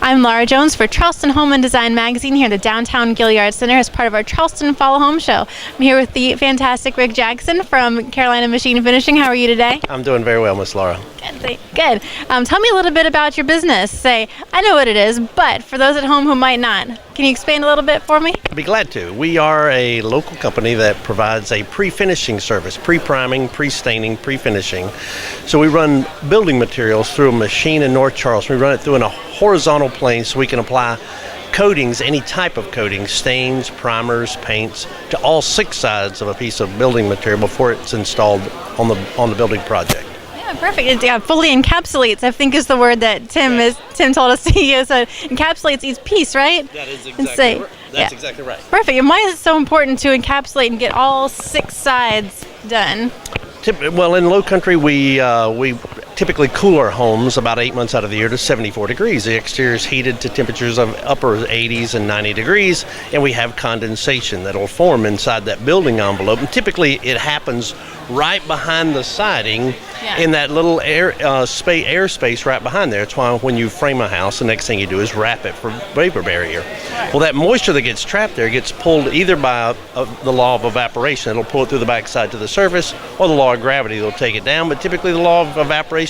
I'm Laura Jones for Charleston Home and Design Magazine here at the Downtown Gilliard Center as part of our Charleston Fall Home Show. I'm here with the fantastic Rick Jackson from Carolina Machine Finishing. How are you today? I'm doing very well, Miss Laura. Good. Tell me a little bit about your business. Say, I know what it is, but for those at home who might not, can you expand a little bit for me? I'd be glad to. We are a local company that provides a pre-finishing service, pre-priming, pre-staining, pre-finishing. So we run building materials through a machine in North Charleston. We run it through in a horizontal plane so we can apply coatings, any type of coating, stains, primers, paints, to all 6 sides of a piece of building material before it's installed on the building project. Yeah, perfect. It fully encapsulates, I think, is the word that Tim told us to use. So encapsulates each piece, right? That is exactly right. That's exactly right. Perfect. And why is it so important to encapsulate and get all 6 sides done? Well, in low country, we typically cool our homes about 8 months out of the year to 74 degrees. The exterior is heated to temperatures of upper 80s and 90 degrees, and we have condensation that will form inside that building envelope. And typically, it happens right behind the siding in that little airspace right behind there. That's why when you frame a house, the next thing you do is wrap it for vapor barrier. Well, that moisture that gets trapped there gets pulled either by the law of evaporation. It'll pull it through the backside to the surface, or the law of gravity will take it down. But typically, the law of evaporation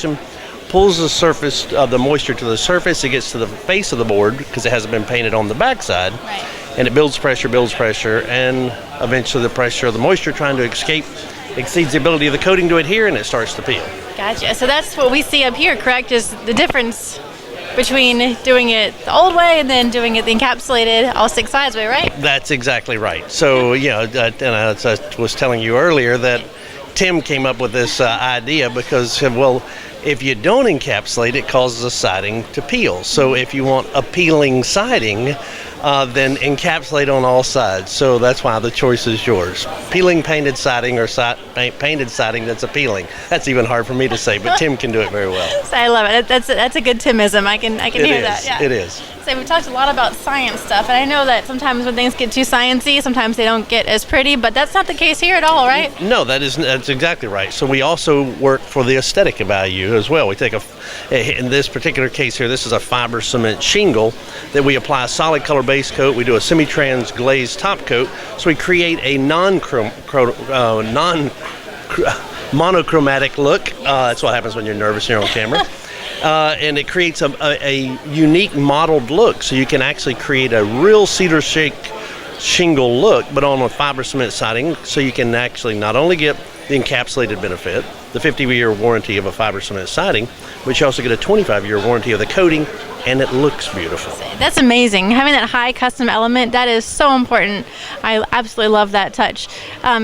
pulls the surface of the moisture to the surface. It gets to the face of the board because it hasn't been painted on the backside. Right. And it builds pressure, and eventually the pressure of the moisture trying to escape exceeds the ability of the coating to adhere, and it starts to peel. Gotcha. So that's what we see up here, correct? Is the difference between doing it the old way and then doing it the encapsulated all 6 sides way, right? That's exactly right. So, and I was telling you earlier that Tim came up with this idea because, well, if you don't encapsulate, it causes the siding to peel. So if you want a peeling siding, then encapsulate on all sides. So that's why the choice is yours. Peeling painted siding or painted siding that's appealing. That's even hard for me to say, but Tim can do it very well. I love it. That's a good Timism. I can hear that. Yeah. It is. So we talked a lot about science stuff, and I know that sometimes when things get too sciencey, sometimes they don't get as pretty, but that's not the case here at all, right? No, that's exactly right. So we also work for the aesthetic value as well. We take in this particular case here, this is a fiber cement shingle that we apply a solid color base coat. We do a semi-trans glazed top coat, so we create a monochromatic look. That's what happens when you're nervous and you're on camera. And it creates a unique mottled look, so you can actually create a real cedar shake shingle look, but on a fiber cement siding, so you can actually not only get the encapsulated benefit, the 50-year warranty of a fiber cement siding, but you also get a 25-year warranty of the coating, and it looks beautiful. That's amazing. Having that high custom element, that is so important. I absolutely love that touch.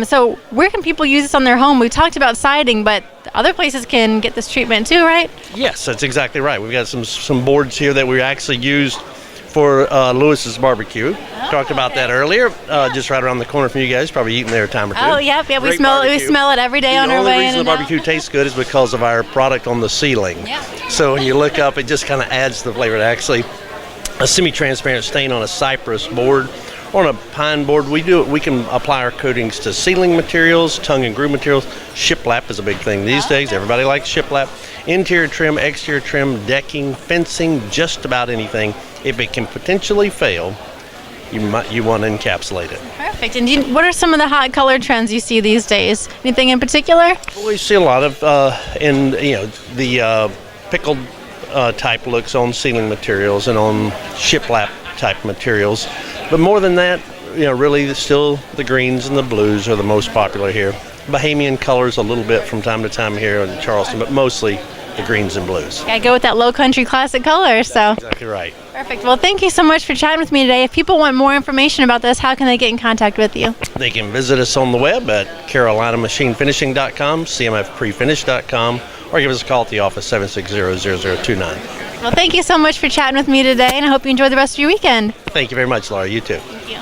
So where can people use this on their home? We talked about siding, but other places can get this treatment too, right? Yes, that's exactly right. We've got some boards here that we actually used for Lewis's barbecue. Talked about that earlier, just right around the corner from you guys, probably eating there a time or two. Oh, yeah, we smell it every day on our way in. The only reason the barbecue tastes good is because of our product on the ceiling. Yeah. So when you look up, it just kind of adds to the flavor. Actually, a semi-transparent stain on a cypress board or on a pine board, we can apply our coatings to ceiling materials, tongue and groove materials. Shiplap is a big thing these days. Everybody likes shiplap. Interior trim, exterior trim, decking, fencing, just about anything. If it can potentially fail, you want to encapsulate it. Perfect. And what are some of the hot color trends you see these days? Anything in particular? Well, we see a lot of the pickled type looks on ceiling materials and on shiplap type materials. But more than that, really still the greens and the blues are the most popular here. Bahamian colors a little bit from time to time here in Charleston, but mostly the greens and blues. Gotta go with that low country classic color. So that's exactly right. Perfect. Well, thank you so much for chatting with me today. If people want more information about this, how can they get in contact with you? They can visit us on the web at carolinamachinefinishing.com, cmfprefinish.com, or give us a call at the office 760-0029. Well, thank you so much for chatting with me today, and I hope you enjoy the rest of your weekend. Thank you very much, Laura. You too. Thank you.